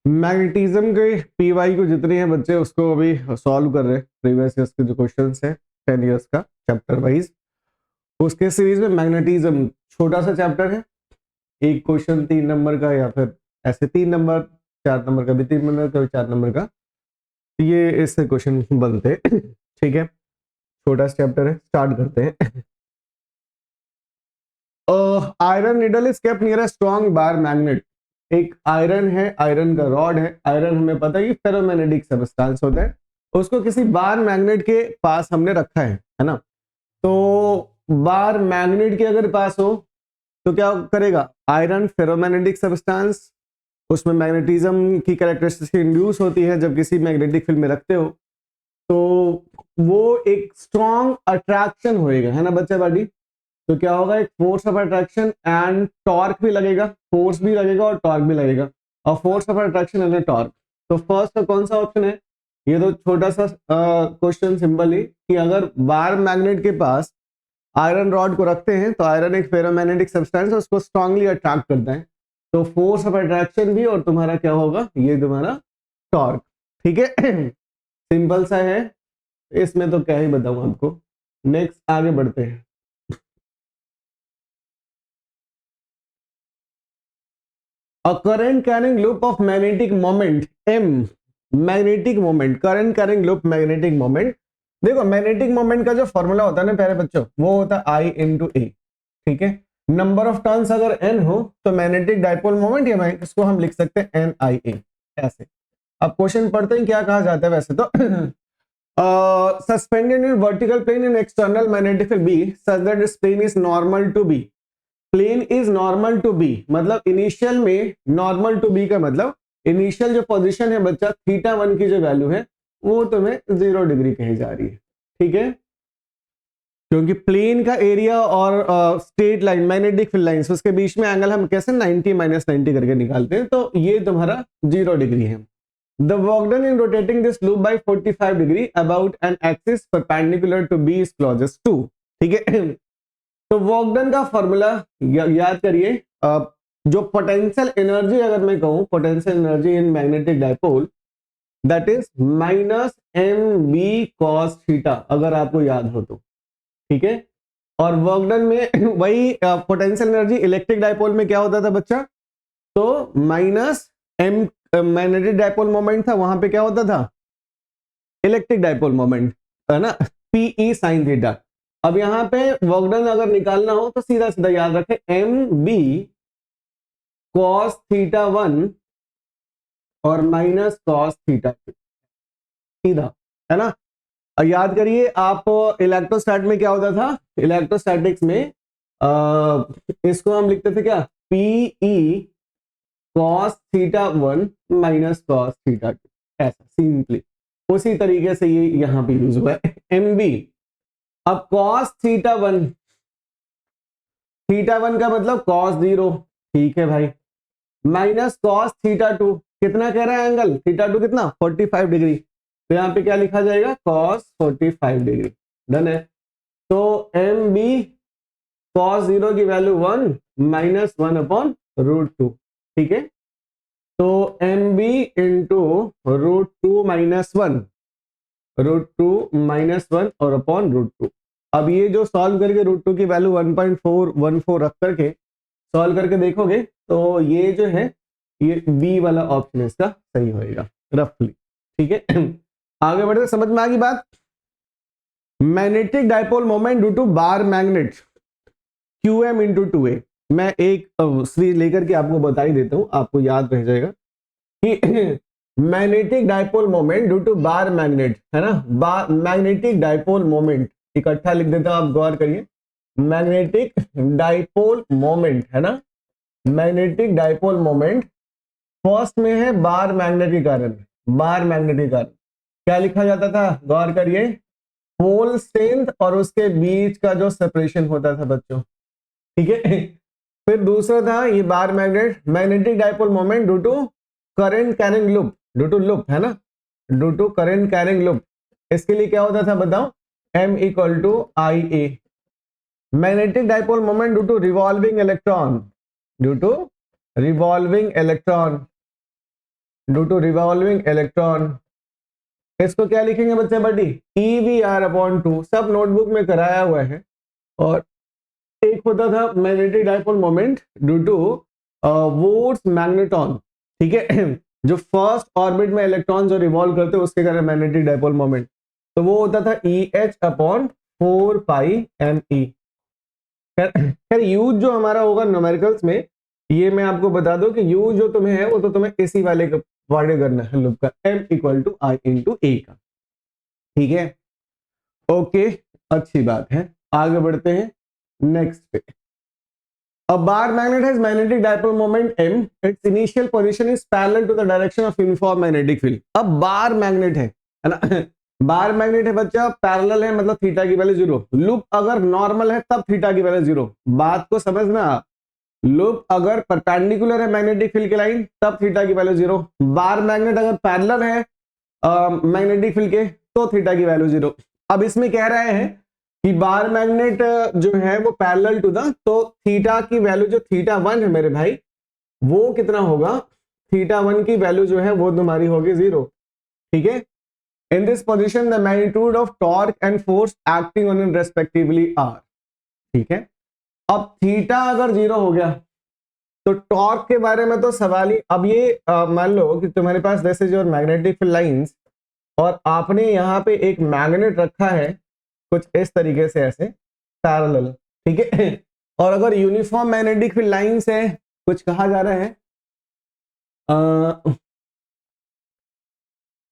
Magnetism के PY को जितने हैं बच्चे उसको अभी सॉल्व कर रहे हैं, प्रीवियस ईयर्स के जो क्वेश्चंस है 10 इयर्स का चैप्टर वाइज। उसके सीरीज में मैग्नेटिज्म छोटा सा चैप्टर है, एक क्वेश्चन 3 नंबर का या फिर ऐसे 3 नंबर 4 नंबर का भी 3 नंबर का भी 4 नंबर का, ये इससे क्वेश्चन बनते हैं। ठीक है, छोटा सा चैप्टर है, स्टार्ट करते हैं। Iron needle is kept near a strong bar magnet. एक आयरन है, आयरन का रॉड है, आयरन हमें पता है कि फेरोमैग्नेटिक सब्सटेंस होता है, उसको किसी बार मैग्नेट के पास हमने रखा है ना। तो बार मैग्नेट के अगर पास हो तो क्या करेगा, आयरन फेरोमैग्नेटिक सब्सटेंस, उसमें मैग्नेटिज्म की कैरेक्टरिस्टिक इंड्यूस होती है जब किसी मैग्नेटिक फील्ड में रखते हो, तो वो एक स्ट्रॉन्ग अट्रैक्शन होएगा, है ना बच्चा बॉडी। तो क्या होगा, एक force of attraction and torque भी लगेगा, फोर्स भी लगेगा और टॉर्क भी लगेगा, और force of attraction and torque. तो फर्स्ट का कौन सा ऑप्शन है, ये तो छोटा सा क्वेश्चन सिंपल ही कि अगर बार मैग्नेट के पास आयरन रॉड को रखते हैं तो आयरन एक फेरोमैग्नेटिक सब्सटेंस है, उसको स्ट्रांगली अट्रैक्ट करता है, तो फोर्स ऑफ अट्रैक्शन भी और तुम्हारा क्या होगा, ये तुम्हारा टॉर्क। ठीक है, सिंपल सा है, इसमें तो क्या ही बताऊं आपको। नेक्स्ट आगे बढ़ते हैं। A current carrying loop of magnetic moment m, magnetic moment, current carrying loop magnetic moment. देखो मैग्नेटिक मोमेंट का जो फॉर्मूला होता है ना प्यारे बच्चों, वो होता है आई इंटू ए। ठीक है, नंबर ऑफ टर्न्स अगर n हो तो मैग्नेटिक डाइपोल मोमेंट या इसको हम लिख सकते हैं एन आई ए ऐसे। अब क्वेश्चन पढ़ते हैं क्या कहा जाता है वैसे तो। Suspended in vertical plane in external magnetic field B such that this plane is normal to B. Plane is normal to B मतलब इनिशियल में नॉर्मल टू बी का मतलब इनिशियल जो पोजीशन है बच्चा थीटा 1 की जो वैल्यू है वो तुम्हें 0 डिग्री कही जा रही है। ठीक है, क्योंकि प्लेन का एरिया और straight line magnetic field lines उसके बीच में एंगल हम कैसे 90 माइनस 90 करके निकालते हैं, तो ये तुम्हारा 0 डिग्री है। The work done in rotating this loop by 45 degree about an axis perpendicular to B is closest to. ठीक है, तो वर्क डन का फॉर्मूला याद करिए। जो पोटेंशियल एनर्जी अगर मैं कहूं, potential energy in magnetic dipole that is minus M B cos theta, अगर आपको याद हो तो। ठीक है, और वर्क डन में वही पोटेंशियल एनर्जी इलेक्ट्रिक डाइपोल में क्या होता था बच्चा, तो minus M magnetic dipole moment था, वहां पे क्या होता था इलेक्ट्रिक डाइपोल मोमेंट, है ना, पीई साइन थीटा। अब यहाँ पे वर्क डन अगर निकालना हो तो सीधा सीधा याद रखें एम बी कॉस थीटा 1 और माइनस कॉस थीटा 2, सीधा, है ना। और याद करिए आप इलेक्ट्रोस्टैट में क्या होता था, इलेक्ट्रोस्टैटिक्स में इसको हम लिखते थे क्या, PE cos theta 1 minus cos theta 2, ऐसा सिंपली। उसी तरीके से ये यहां पे यूज हुआ है एम बी। अब कॉस थीटा 1, थीटा 1 का मतलब कॉस 0, ठीक है भाई, माइनस कॉस थीटा 2, कितना कह रहा है एंगल थीटा 2 कितना 45 डिग्री, तो यहाँ पे क्या लिखा जाएगा कॉस 45 डिग्री। डन है, तो एम बी कॉस 0 की वैल्यू 1 माइनस 1 अपॉन रूट 2। ठीक है, तो M B into root 2 minus 1, root 2 minus 1 और अपॉन रूट 2। अब ये जो सॉल्व करके रूट 2 की वैल्यू 1.414 रख करके सॉल्व करके देखोगे तो ये जो है ये बी वाला ऑप्शन इसका सही होएगा रफली। ठीक है, आगे बढ़ते, समझ में आ गई बात। Magnetic dipole moment due to bar magnet QM into 2A। मैं एक सीरीज लेकर के आपको बता ही देता हूं, आपको याद रह जाएगा कि magnetic dipole moment due to bar magnet, है ना, मैग्नेटिक डाइपोल मोमेंट इकट्ठा लिख देता हूं, आप गौर करिए। मैग्नेटिक डाइपोल मोमेंट, है ना, मैग्नेटिक डाइपोल मोमेंट फर्स्ट में है बार मैग्नेट के कारण, बार मैग्नेट के कारण क्या लिखा जाता था, गौर करिए, पोल स्ट्रेंथ और उसके बीच का जो सेपरेशन होता था बच्चों। ठीक है, फिर दूसरा था ये bar magnet, magnetic dipole moment due to current carrying loop, due to loop, है ना, due to current carrying loop. इसके लिए क्या होता था बताओ, M equal to I A. Magnetic dipole moment due to revolving electron, due to revolving electron, due to revolving electron. इसको क्या लिखेंगे बच्चे बड़ी, EVR/2, सब नोटबुक में कराया हुआ है। और एक होता था magnetic dipole moment due to Bohr's magneton, ठीक है जो फर्स्ट ऑर्बिट में इलेक्ट्रॉन जो रिवॉल्व करते हैं उसके कारण मैग्नेटिक डाइपोल मोमेंट, तो वो होता था EH/4πme। खैर यूज जो हमारा होगा न्यूमेरिकल्स में, ये मैं आपको बता दूं कि यूज जो तुम्हें है वो तो तुम्हें इसी वाले का वाड़े करना है, लूप का M=I/A का, ठीक है। ओके, अच्छी बात है, आगे बढ़ते हैं नेक्स्ट पे। A bar magnet has magnetic dipole moment M. Its initial position is parallel to the direction of uniform magnetic field. अब बार मैग्नेट है ना बार मैग्नेट है बच्चा, पैरेलल है मतलब थीटा की वैल्यू 0। लूप अगर नॉर्मल है तब थीटा की वैल्यू 0, बात को समझना। लूप अगर परपेंडिकुलर है मैग्नेटिक फील्ड की लाइन तब थीटा की वैल्यू 0, बार मैग्नेट अगर पैरेलल है मैग्नेटिक फील्ड के तो थीटा की वैल्यू 0। अब इसमें कह रहे हैं कि बार मैग्नेट जो है वो पैरेलल टू द, तो थीटा की वैल्यू जो θ1 है मेरे भाई वो कितना होगा, θ1 की वैल्यू जो है वो तुम्हारी होगी 0, ठीक है। In this position the magnitude of torque and force acting on it respectively are, ठीक है। अब थीटा अगर 0 हो गया तो टॉर्क के बारे में तो सवाल ही। अब ये मान लो कि तुम्हारे पास this is your magnetic field lines और आपने यहाँ पे एक मैग्नेट रखा है कुछ इस तरीके से ऐसे पैरेलल, ठीक है। और अगर यूनिफॉर्म मैग्नेटिक फील्ड लाइंस है, कुछ कहा जा रहा है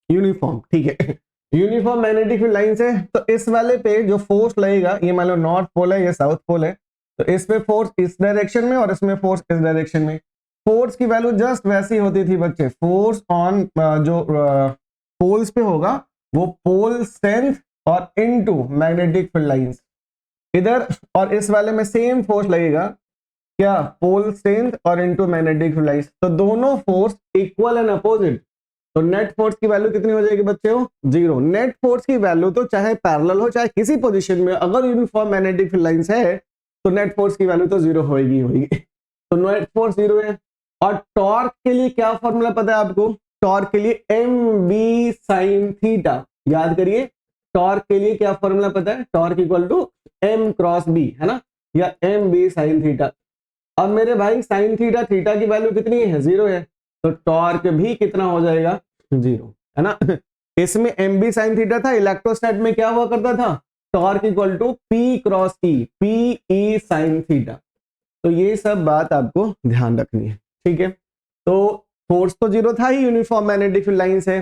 यूनिफॉर्म, ठीक है, यूनिफॉर्म मैग्नेटिक फील्ड लाइंस है, तो इस वाले पे जो फोर्स लगेगा, ये मान लो नॉर्थ पोल है, ये साउथ पोल है, तो इसमें फोर्स इस डायरेक्शन में और इसमें फोर्स इस डायरेक्शन में। फोर्स की वैल्यू जस्ट वैसी होती थी बच्चे, फोर्स ऑन जो पोल्स पे होगा वो पोल स्ट्रेंथ और इनटू मैग्नेटिक फील्ड लाइंस इधर, और इस वाले में सेम फोर्स लगेगा क्या, पोल स्ट्रेंथ और इनटू मैग्नेटिक फील्ड लाइंस, तो दोनों फोर्स इक्वल एंड अपोजिट, तो नेट फोर्स की वैल्यू कितनी हो जाएगी बच्चे हो, 0। नेट फोर्स की वैल्यू तो चाहे पैरेलल हो चाहे किसी पोजीशन में, अगर यूनिफॉर्म मैग्नेटिक फील्ड लाइंस है तो नेट फोर्स की वैल्यू तो 0 होगी होगी, तो नेट फोर्स 0 है। और टॉर्क के लिए क्या फॉर्मूला पता है आपको, टॉर्क के लिए mb sin थीटा, याद करिए टॉर्क के लिए क्या फॉर्मूला पता है, torque equal to m cross b, है ना, या mb sin थीटा। अब मेरे भाई sin थीटा, थीटा की वैल्यू कितनी है, 0 है, तो टॉर्क भी कितना हो जाएगा, 0, है ना। इसमें mb sin थीटा था, इलेक्ट्रोस्टैट में क्या हुआ करता था, torque equal to p cross e, pe sin theta. तो ये सब बात आपको ध्यान रखनी है, ठीक है। तो फोर्स तो 0 था ही, यूनिफॉर्म मैग्नेटिक फील्ड लाइन से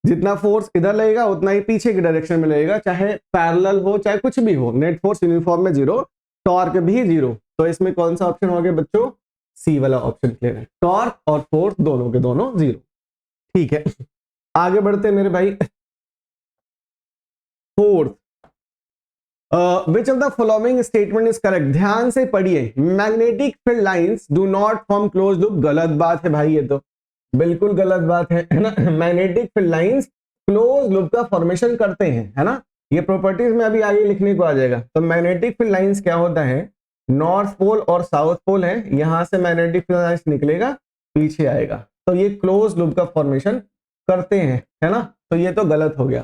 जितना फोर्स इधर लगेगा उतना ही पीछे की डायरेक्शन में लगेगा, चाहे पैरेलल हो चाहे कुछ भी हो, नेट फोर्स यूनिफॉर्म में 0, टॉर्क भी 0। तो इसमें कौन सा ऑप्शन हो गया बच्चों, सी वाला ऑप्शन क्लियर है, टॉर्क और फोर्स दोनों के दोनों 0, ठीक है। आगे बढ़ते हैं मेरे भाई, fourth, which of the following statement is correct, ध्यान से पढ़िए, magnetic field lines do not form close loop, गलत बात है भाई, ये तो बिल्कुल गलत बात है ना। Magnetic field lines close loop का फॉर्मेशन करते हैं, है ना, ये प्रॉपर्टीज में अभी आगे लिखने को आ जाएगा। तो मैग्नेटिक फील्ड लाइंस क्या होता है, नॉर्थ पोल और साउथ पोल है, यहां से मैग्नेटिक फील्ड लाइंस निकलेगा पीछे आएगा, तो ये क्लोज लूप का फॉर्मेशन करते हैं, है ना, तो ये तो गलत हो गया।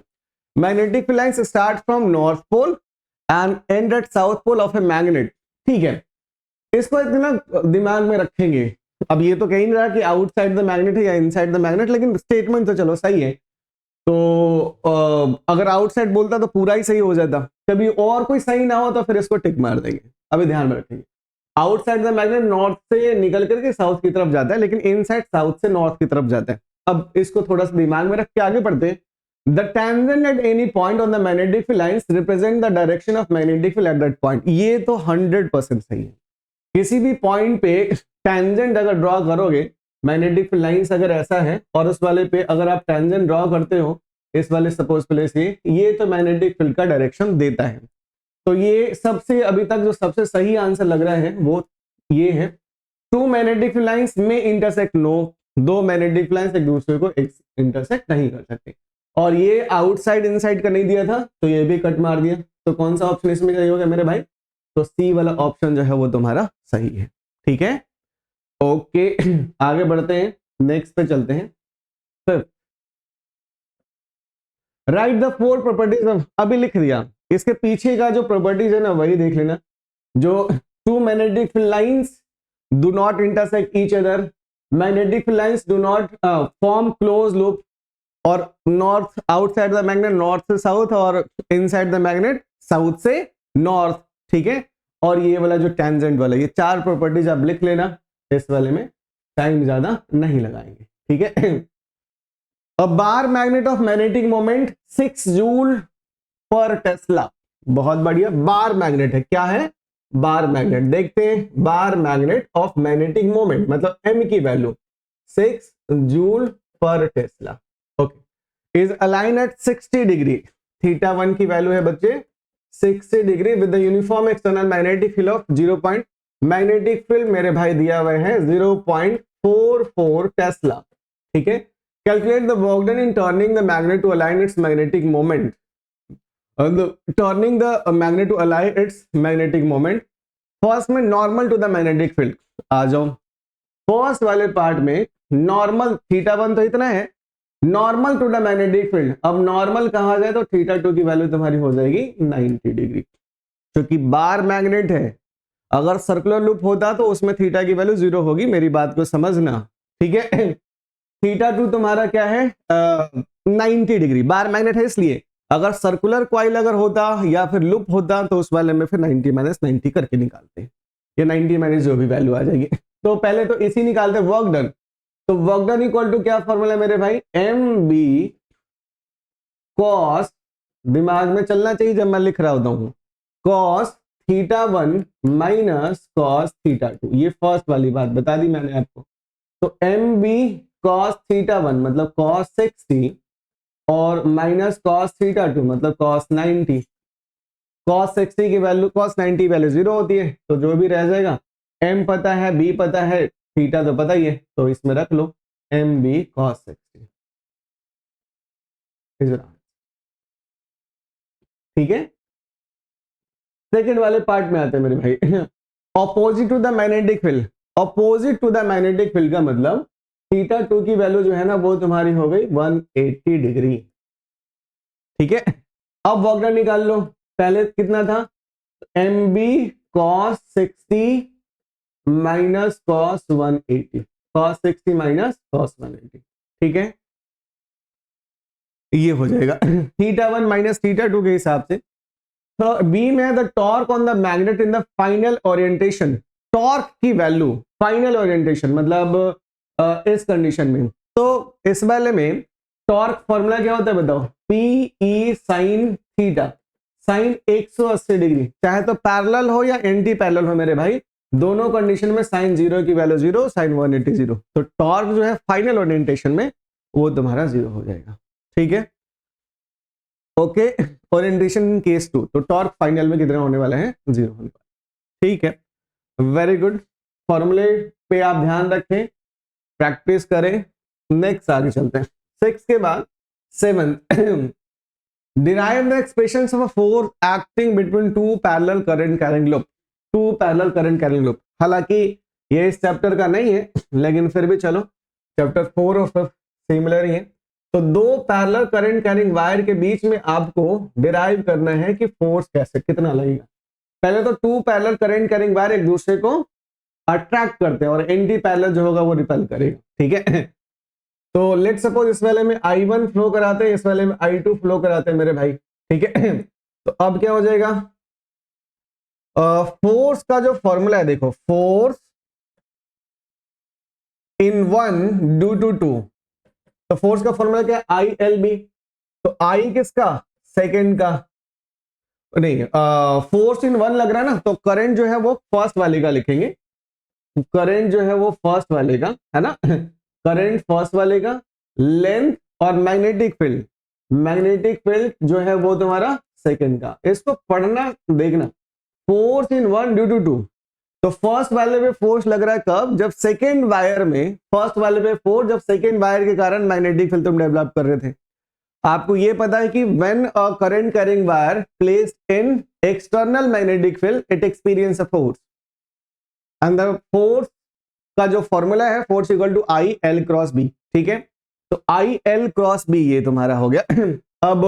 Magnetic field lines start from north pole and end at south pole of a magnet, ठीक है, इसको इतना दिमाग में रखेंगे। अब ये तो कह नहीं रहा कि आउटसाइड द मैग्नेट है या इनसाइड द मैग्नेट, लेकिन स्टेटमेंट तो चलो सही है। तो अगर आउटसाइड बोलता तो पूरा ही सही हो जाता, कभी और कोई सही ना हो तो फिर इसको टिक मार देंगे। अभी ध्यान में रखेंगे, आउटसाइड द मैग्नेट नॉर्थ से निकल करके साउथ की तरफ जाता है, लेकिन इनसाइड साउथ से नॉर्थ की तरफ जाता है। अब इसको थोड़ा सा दिमाग में रख के आगे बढ़ते हैं। The tangent at any point on the magnetic field lines represent the direction of magnetic field at that point, ये तो 100% सही है। किसी भी पॉइंट पे टेंजेंट अगर ड्रॉ करोगे, मैग्नेटिक फील्ड लाइंस अगर ऐसा है और उस वाले पे अगर आप टेंजेंट ड्रॉ करते हो इस वाले सपोज प्लेस से, ये तो मैग्नेटिक फील्ड का डायरेक्शन देता है। तो ये सबसे अभी तक जो सबसे सही आंसर लग रहा है वो ये है, टू मैग्नेटिक फील्ड लाइंस में इंटरसेक्ट, नो, दो मैग्नेटिक फील्ड लाइंस एक दूसरे को इंटरसेक्ट नहीं कर सकते। और ये आउटसाइड इनसाइड का नहीं दिया था तो ये भी कट मार दिया, तो कौन सा ऑप्शन इसमें सही होगा मेरे भाई, तो सी वाला ऑप्शन जो है वो तुम्हारा सही है, ठीक है। ओके, आगे बढ़ते हैं, नेक्स्ट पे चलते हैं। Fifth, right the four properties of, अभी लिख दिया, इसके पीछे का जो प्रॉपर्टीज है ना वही देख लेना। जो two magnetic field lines do not intersect each other, magnetic field lines do not form close loop, और north outside the magnet north से साउथ, और इनसाइड द मैग्नेट साउथ से नॉर्थ, ठीक है। और ये वाला जो टेंजेंट वाला, ये चार प्रॉपर्टीज आप लिख लेना, इस वाले में टाइम ज्यादा नहीं लगाएंगे, ठीक है। A bar magnet of magnetic moment 6 joule per tesla, बहुत बढ़िया, बार मैग्नेट है, क्या है, बार मैग्नेट। देखते हैं, bar magnet of magnetic moment मतलब एम की value 6 joule per tesla, okay, is align at 60 degree, theta 1 की वैल्यू है बच्चे 60 degree with the uniform external magnetic field of 0 point, magnetic field मेरे भाई दिया हुआ है 0.44 टेस्ला, ठीक है। Calculate the work done in turning the magnet to align its magnetic moment, turning the magnet to align its magnetic moment. First में normal to the magnetic field आ जाओ, फर्स्ट वाले पार्ट में नॉर्मल थीटा 1 तो इतना है, normal to the magnetic field, अब normal कहा जाए तो थीटा 2 की वैल्यू तुम्हारी हो जाएगी 90 डिग्री, क्योंकि बार मैग्नेट है, अगर सर्कुलर लूप होता तो उसमें थीटा की वैल्यू 0 होगी, मेरी बात को समझना, ठीक है। थीटा 2 तुम्हारा क्या है 90 डिग्री, बार मैग्नेट है इसलिए, अगर सर्कुलर कॉइल अगर होता या फिर लूप होता तो उस वाले में फिर 90 माइनस 90 करके निकालते हैं, ये 90 माइनस जो भी वैल्यू आ जाएगी। तो पहले तो इसी निकालते वर्क डन, तो वर्क डन इक्वल टू क्या फॉर्मूला मेरे भाई, एम बी कॉस, दिमाग में चलना चाहिए जब मैं लिख रहा होता हूं, cos theta 1 minus cos theta 2, ये फर्स्ट वाली बात बता दी मैंने आपको। तो एम बी कॉस थीटा 1 मतलब कॉस 60 और माइनस कॉस थीटा 2 मतलब कॉस 90, कॉस 60 की वैल्यू कॉस 90 वैल्यू 0 होती है, तो जो भी रह जाएगा, एम पता है बी पता है थीटा तो पता ही है, तो इसमें रख लो एम बी कॉस 60, ठीक है। सेकेंड वाले पार्ट में आते हैं मेरे भाई, opposite to the magnetic field, opposite to the magnetic field का मतलब थीटा 2 की वैल्यू जो है ना वो तुम्हारी हो गई 180 डिग्री, ठीक है। अब वर्क डन निकाल लो, पहले कितना था, M B cos 60 minus cos 180, cos 60 minus cos 180, ठीक है, ये हो जाएगा थीटा 1 माइनस थीटा 2 के हिसाब से। तो बी में the torque on the magnet in the final orientation, torque की वैल्यू फाइनल ओरिएंटेशन मतलब इस कंडीशन में, तो इस वाले में टॉर्क फॉर्मूला क्या होता है बताओ, P E sine theta, sine 180 degree, चाहे तो पैरेलल हो या एंटी पैरेलल हो मेरे भाई, दोनों कंडीशन में साइन 0 की वैल्यू 0, साइन 180 0, तो टॉर्क जो है फाइनल ओरिएंटेशन में वो तुम्हारा 0 हो जाएगा, ठीक है, ओके। ओरिएंटेशन इन केस 2, तो टॉर्क फाइनल में कितना होने वाला है 0 होने वाला, ठीक है, वेरी गुड। फॉर्मूले पे आप ध्यान रखें, प्रैक्टिस करें, नेक्स्ट आगे चलते हैं। 6 के बाद 7, derive the expressions of a force acting between two parallel current carrying loop, two parallel current carrying loop, हालांकि ये इस चैप्टर का नहीं है लेकिन फिर भी चलो चैप्टर 4 और 5 सिमिलर ही है। तो दो पैरेलल करंट कैरिंग वायर के बीच में आपको डिराइव करना है कि फोर्स कैसे कितना लगेगा। पहले तो two parallel current carrying wire एक दूसरे को अट्रैक्ट करते हैं और एंटी पैरेलल जो होगा वो रिपेल करेगा, ठीक है। तो लेट सपोज इस वाले में I1 फ्लो कराते हैं, इस वाले में I2 फ्लो कराते हैं मेरे भाई, ठीक है। तो अब क्या हो जाएगा, फोर्स का जो फॉर्मूला है देखो, force in one due to two, तो फोर्स का फॉर्मूला क्या है ILB, तो I किसका, सेकेंड का, नहीं फोर्स इन वन लग रहा है ना, तो करंट जो है वो फर्स्ट वाले का लिखेंगे, करंट जो है वो फर्स्ट वाले का है ना, करंट फर्स्ट वाले का, लेंथ और मैग्नेटिक फील्ड, मैग्नेटिक फील्ड जो है वो तुम्हारा सेकंड का। इसको पढ़ना देखना, force in one due to two, तो फर्स्ट वाले पे फोर्स लग रहा है कब, जब सेकेंड वायर में, फर्स्ट वाले पे फोर्स जब सेकेंड वायर के कारण मैग्नेटिक फील्ड तुम डेवलप कर रहे थे। आपको ये पता है कि when a current carrying wire placed in external magnetic field it experience a force, and the force का जो फॉर्मूला है force equal to I L cross B, ठीक है। तो आई एल क्रॉस बी ये तुम्हारा हो गया। अब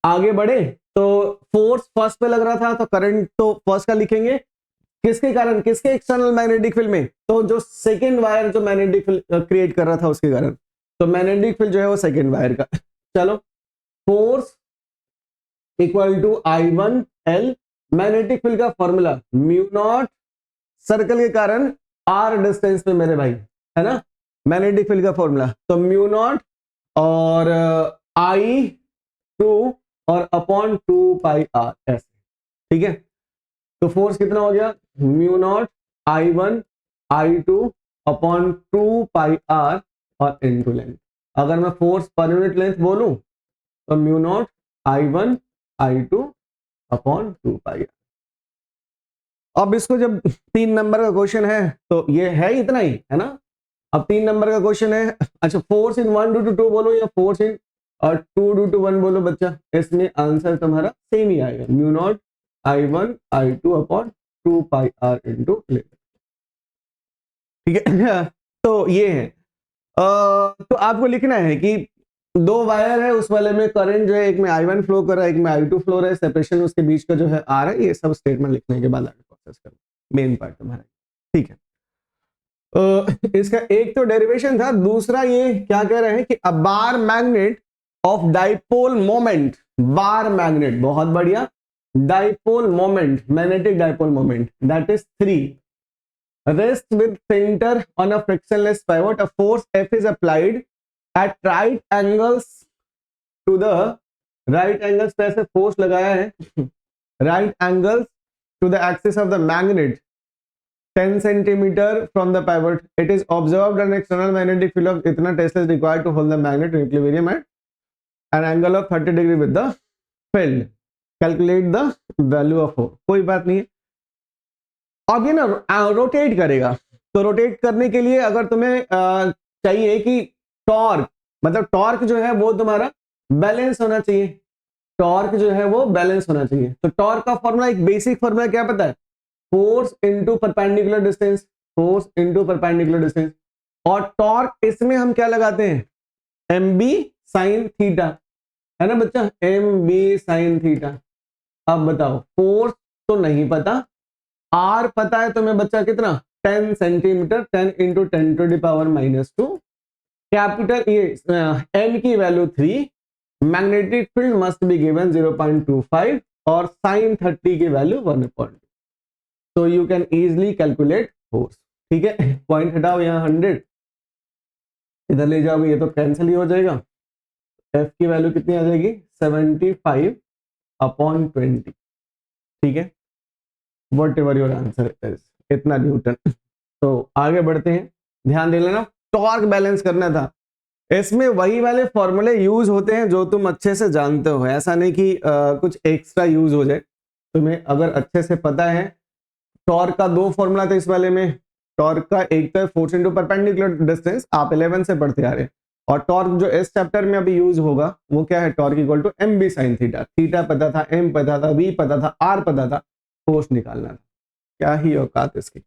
आगे बढ़े तो फोर्स फर्स्ट पे लग रहा था तो करंट तो फर्स्ट का लिखेंगे, किसके कारण, किसके एक्सटर्नल मैग्नेटिक फील्ड में, तो जो सेकेंड वायर जो मैग्नेटिक फील्ड क्रिएट कर रहा था उसके कारण, तो मैग्नेटिक फील्ड जो है वो सेकेंड वायर का। चलो force equal to I one L, magnetic field का फॉर्मूला म्यू नॉट, सर्कल के कारण आर डिस्टेंस पे मेरे भाई, है ना, मैग्नेटिक फील्ड का फॉर्मूला, तो म्यू नॉट और आई टू और अपॉन 2πr ऐसे, ठीक है। तो फोर्स कितना हो गया, mu not I one I two upon 2πr और इनटू लेंथ। अगर मैं फोर्स पर यूनिट लेंथ बोलूं तो mu not I one I two upon 2πr। अब इसको जब 3 नंबर का क्वेश्चन है तो ये है इतना ही, है ना। अब 3 नंबर का क्वेश्चन है, अच्छा फोर्स इन 1 ड्यू टू 2 बोलो या फोर्स इन 2 ड्यू टू 1 बोलो बच्चा, इसमें आंसर तुम्हारा सेम ही आएगा, mu not I one I two upon 2πr into length, ठीक है। तो ये है तो आपको लिखना है कि 2 वायर है, उस वाले में करंट जो है एक में I1 फ्लो कर रहा है, एक में I2 फ्लो रहा है, सेपरेशन उसके बीच का जो है आ रहा है, ये सब स्टेटमेंट लिखने के बाद आगे प्रोसेस करना, मेन पार्ट तुम्हारा, ठीक है। इसका एक तो डेरिवेशन था, दूसरा ये क्या कह रहे हैं कि a bar magnet of dipole moment, bar magnet, बहुत बढ़िया, dipole moment, magnetic dipole moment that is 3 rest with center on a frictionless pivot, a force F is applied at right angles to the, right angles पे ऐसे force लगाया है right angles to the axis of the magnet 10 centimeter from the pivot. It is observed an external magnetic field of इतना Tesla is required to hold the magnet in equilibrium at an angle of 30 degree with the field. Calculate the value of O. कोई बात नहीं है। अब ये ना rotate करेगा, तो रोटेट करने के लिए अगर तुम्हें चाहिए कि टॉर्क, मतलब टॉर्क जो है वो तुम्हारा बैलेंस होना चाहिए, टॉर्क जो है वो बैलेंस होना चाहिए, तो टॉर्क का फॉर्मूला, एक बेसिक फॉर्मूला क्या पता है, force into perpendicular distance, force into perpendicular distance, और टॉर्क इसमें हम क्या लगाते हैं, एम बी साइन थीटा, है ना बच्चा, एम बी साइन थीटा। अब बताओ फोर्स तो नहीं पता, आर पता है तुम्हें बच्चा कितना, 10 centimetre, 10 into 10 to the power -2, capital ये एन की value 3, magnetic field must be given 0.25 और साइन 30 की वैल्यू 1/2, तो you can easily calculate force, ठीक है। पॉइंट हटाओ, यहाँ 100 इधर ले जाओगे, ये तो कैंसिल ही हो जाएगा, एफ की वैल्यू कितनी आ जाएगी, 75/20, ठीक है, what ever your answer is, इतना न्यूटन। तो आगे बढ़ते हैं, ध्यान दे लेना, टॉर्क बैलेंस करना था, इसमें वही वाले फॉर्मूले यूज होते हैं जो तुम अच्छे से जानते हो, ऐसा नहीं कि कुछ एक्स्ट्रा यूज हो जाए, तुम्हें अगर अच्छे से पता है। टॉर्क का 2 फॉर्मूला था इस वाले में, टॉर्क का एक तो फोर्स इनटू परपेंडिकुलर डिस्टेंस, आप 11 से पढ़ते आ रहे हैं, और टॉर्क जो इस चैप्टर में अभी यूज होगा वो क्या है, torque equal to M B sine theta, theta पता था, एम पता था, वी पता था, आर पता था, फोर्स निकालना था, क्या ही औकात इसकी।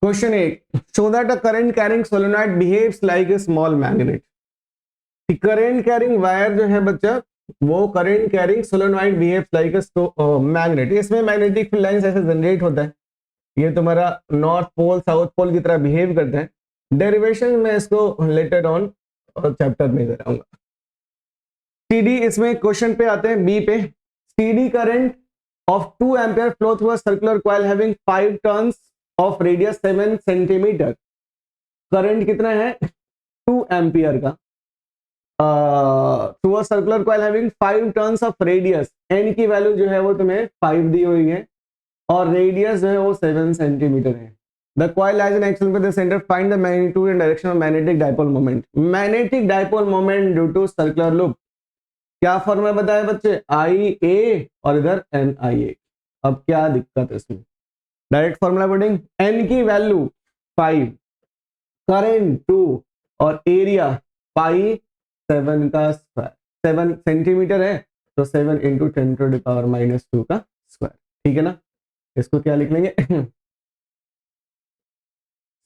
Question 1, show that a current carrying solenoid behaves like a small magnet. Current carrying wire जो है बच्चा, वो current carrying solenoid behaves like a magnet, इसमें मैग्नेटिक फील्ड लाइंस ऐसे जनरेट होता है, ये तुम्हारा नॉर्थ पोल साउथ पोल की तरह बिहेव करते हैं, डेरिवेशन में इसको लेटर ऑन चैप्टर में कराऊंगा। स्टीडी, इसमें क्वेश्चन पे आते हैं बी पे, steady current of 2 ampere flow through a circular coil having 5 turns of radius 7 centimetre, current कितना है 2 एम्पियर का, through a circular coil having 5 turns of radius, N की वैल्यू जो है वो तुम्हें 5 दी हुई है और रेडियस जो है वो 7 सेंटीमीटर है। The coil has an axle with the center. Find the magnitude and direction of magnetic dipole moment. Magnetic dipole moment due to circular loop. क्या फॉर्मूला बताया बच्चे, आई ए और इधर एन आई ए। अब क्या दिक्कत है इसमें, डायरेक्ट फॉर्मूला पढ़ेंगे, एन की वैल्यू 5, करंट 2 और एरिया पाई 7 का स्क्वायर, 7 सेंटीमीटर है तो 7 इंटू 10 टू द पावर -2 का स्क्वायर, ठीक है ना, इसको क्या लिख लेंगे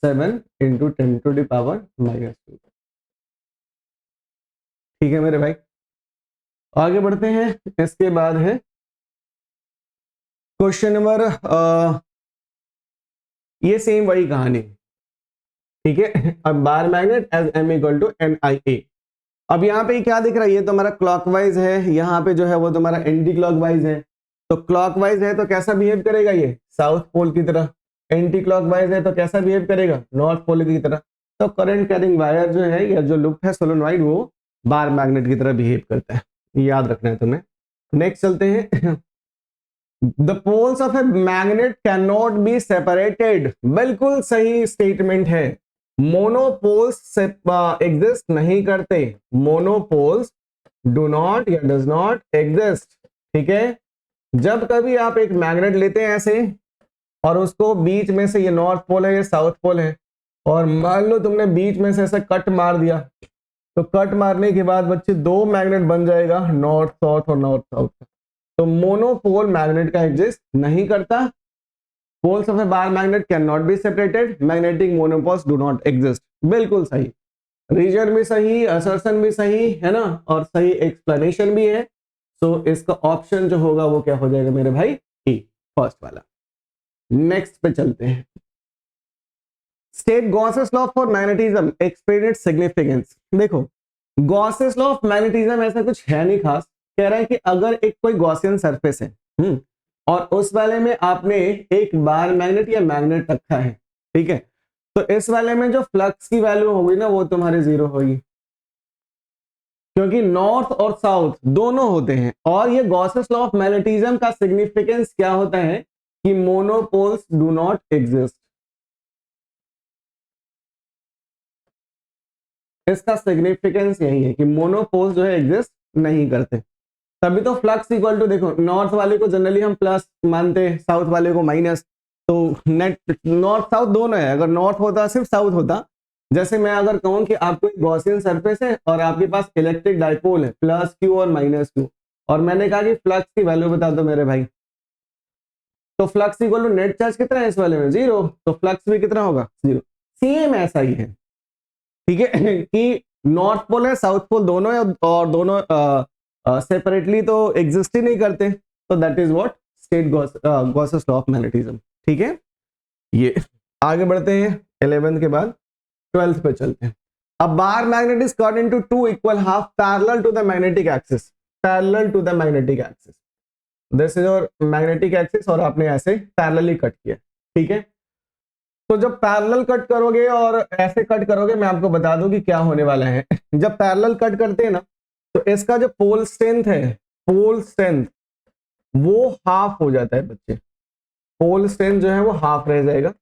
7 इंटू 10⁻⁻²। ठीक है मेरे भाई, आगे बढ़ते हैं। इसके बाद है क्वेश्चन नंबर, ये सेम वही कहानी, ठीक है। अब bar magnet as m equal to NIA। अब यहाँ पे क्या दिख रहा है, ये तुम्हारा क्लॉकवाइज है, यहाँ पे जो है वो तुम्हारा एंटी क्लॉकवाइज है। तो क्लॉकवाइज है तो कैसा बिहेव करेगा, ये साउथ पोल की तरह। एंटी क्लॉकवाइज है तो कैसा बिहेव करेगा, नॉर्थ पोल की तरह। तो करंट कैरिंग वायर जो है या जो लूप है सोलेनोइड, वो बार मैग्नेट की तरह बिहेव करता है, याद रखना है तुम्हें। नेक्स्ट चलते हैं। The poles of a magnet can not be separated. बिल्कुल सही स्टेटमेंट है। मोनोपोल्स एग्जिस्ट नहीं करते, मोनोपोल्स डू नॉट या डज नॉट एग्जिस्ट। ठीक है, जब कभी आप एक मैग्नेट लेते हैं ऐसे और उसको बीच में से, ये नॉर्थ पोल है ये साउथ पोल है, और मान लो तुमने बीच में से ऐसे कट मार दिया, तो कट मारने के बाद बच्चे दो मैग्नेट बन जाएगा, नॉर्थ साउथ और नॉर्थ साउथ। तो मोनोपोल मैग्नेट का एग्जिस्ट नहीं करता। Poles of a bar magnet can not be separated, magnetic monopoles do not exist. बिल्कुल सही, रीजन भी सही, असर्शन भी सही है ना, और सही एक्सप्लेनेशन भी है। तो इसका ऑप्शन जो होगा वो क्या हो जाएगा मेरे भाई, ई, फर्स्ट वाला। नेक्स्ट पे चलते हैं। State Gauss's law for magnetism, explain its significance. देखो, गॉसेस लॉ ऑफ मैग्नेटिज्म ऐसा कुछ है नहीं खास। कह रहा है कि अगर एक कोई गॉसियन सरफेस है और उस वाले में आपने एक बार मैग्नेट या मैग्नेट रखा है, ठीक है, तो इस वाले में जो फ्लक्स की वैल्यू होगी ना वो तुम्हारी 0 होगी, क्योंकि नॉर्थ और साउथ दोनों होते हैं। और ये गॉसेस लॉ ऑफ मैग्नेटिज्म का सिग्निफिकेंस क्या होता है कि मोनोपोल्स डू नॉट एग्जिस्ट। इसका सिग्निफिकेंस यही है कि मोनोपोल्स जो है एग्जिस्ट नहीं करते। तभी तो फ्लक्स इक्वल टू, देखो नॉर्थ वाले को जनरली हम प्लस मानते हैं, साउथ वाले को माइनस। तो नेट नॉर्थ साउथ दोनों है, अगर नॉर्थ होता सिर्फ साउथ होता। जैसे मैं अगर कहूं कि आपको एक गॉसियन सरफेस है और आपके पास इलेक्ट्रिक डाइपोल है, प्लस क्यू और माइनस क्यू, और मैंने कहा कि फ्लक्स की वैल्यू बता दो मेरे भाई, तो flux equal to net charge कितना है इस वाले में, 0, तो फ्लक्स भी कितना होगा, 0। सेम ऐसा ही है, ठीक है, कि नॉर्थ पोल है साउथ पोल दोनों है, और दोनों सेपरेटली तो एग्जिस्ट ही नहीं करते। तो that is what state Gauss's law of magnetism. ठीक है, ये आगे बढ़ते हैं 11th के बाद 12th पे चलते हैं। अब bar magnet is cut into two equal half parallel to the magnetic axis, parallel to the magnetic axis. This is your magnetic axis और आपने ऐसे पैरेलली कट किया, ठीक है। तो जब पैरेलल कट करोगे और ऐसे कट करोगे, मैं आपको बता दूं कि क्या होने वाला है। जब पैरेलल कट करते हैं ना, तो इसका जो पोल स्ट्रेंथ है, पोल स्ट्रेंथ वो हाफ हो जाता है बच्चे। पोल स्ट्रेंथ जो है वो हाफ रह जाएगा,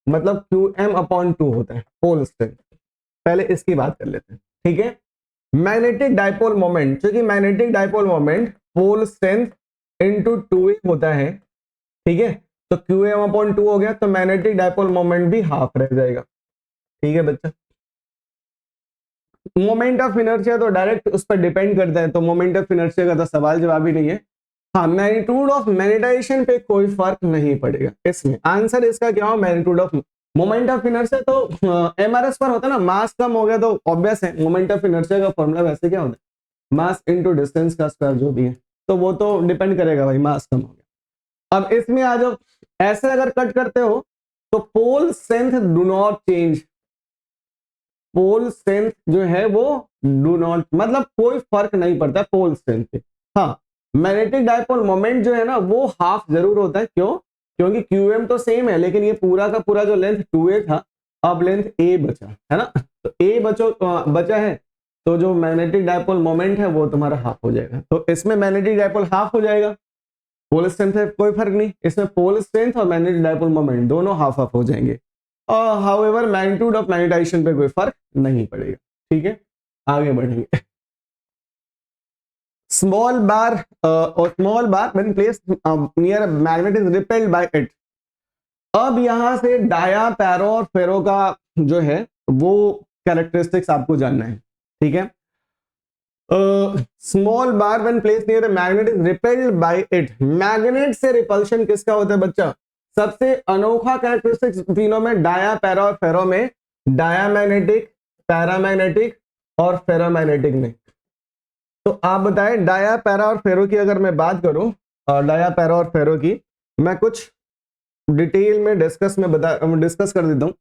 मतलब Qm/2 होता है पोल स्ट्रेंथ। पहले इसकी बात कर लेते हैं, ठीक है। मैग्नेटिक डाइपोल मोमेंट, क्योंकि magnetic dipole moment pole strength into 2a होता है, ठीक है। तो Qm/2 हो गया, तो मैग्नेटिक डाइपोल मोमेंट भी हाफ रह जाएगा, ठीक है बच्चा। मोमेंट ऑफ इनर्शिया तो डायरेक्ट उस पर डिपेंड करता है, तो मोमेंट ऑफ इनर्शिया का तो सवाल जवाब ही नहीं है। हाँ, मैग्नीट्यूड ऑफ मैग्नेटाइजेशन पे कोई फर्क नहीं पड़ेगा इसमें। आंसर इसका क्या हो, magnitude of moment of inertia तो एमआरएस पर होता है ना, मास कम हो गया तो ऑब्वियस है मोमेंट ऑफ इनर्शिया का फॉर्मूला वैसे क्या होता है, मास इनटू डिस्टेंस का स्क्वायर जो भी है, तो वो तो डिपेंड करेगा भाई, मास कम हो गया। अब इसमें आ जाओ, ऐसे अगर कट करते हो तो pole strength do not change, pole strength जो है वो डू नॉट, मतलब कोई फर्क नहीं पड़ता पोल स्ट्रेंथ पे। हाँ, मैग्नेटिक डाइपोल मोमेंट जो है ना वो हाफ जरूर होता है, क्यों, क्योंकि क्यूएम तो सेम है, लेकिन ये पूरा का पूरा जो लेंथ 2a था, अब लेंथ a बचा है ना, तो a बचा है, तो जो मैग्नेटिक डाइपोल मोमेंट है वो तुम्हारा हाफ हो जाएगा। तो इसमें मैग्नेटिक डाइपोल हाफ हो जाएगा, पोल स्ट्रेंथ है कोई फर्क नहीं, इसमें पोल स्ट्रेंथ और मैग्नेटिक डाइपोल मोमेंट दोनों हाफ हाफ हो जाएंगे। हाउएवर मैग्नीट्यूड ऑफ मैग्नेटाइजेशन पे कोई फर्क नहीं पड़ेगा, ठीक है। आगे बढ़ेंगे। Small bar when placed near magnet is repelled by it. अब यहां से डाया, पैरो और फेरो का जो है वो कैरेक्टरिस्टिक्स आपको जानना है, ठीक है। Small bar when placed near a magnet is repelled by it. Magnet से रिपल्शन किसका होता है बच्चा? सबसे अनोखा कैरेक्टरिस्टिक्स तीनों में, डाया, पैरा और फेरो में, डायामैग्नेटिक, पैरामैग्नेटिक और फेरोमैग्नेटिक में। तो आप बताएं डाया, पैरा और फेरो की अगर मैं बात करूं, और डाया, पैरा और फेरो की मैं कुछ डिटेल में डिस्कस कर देता हूं,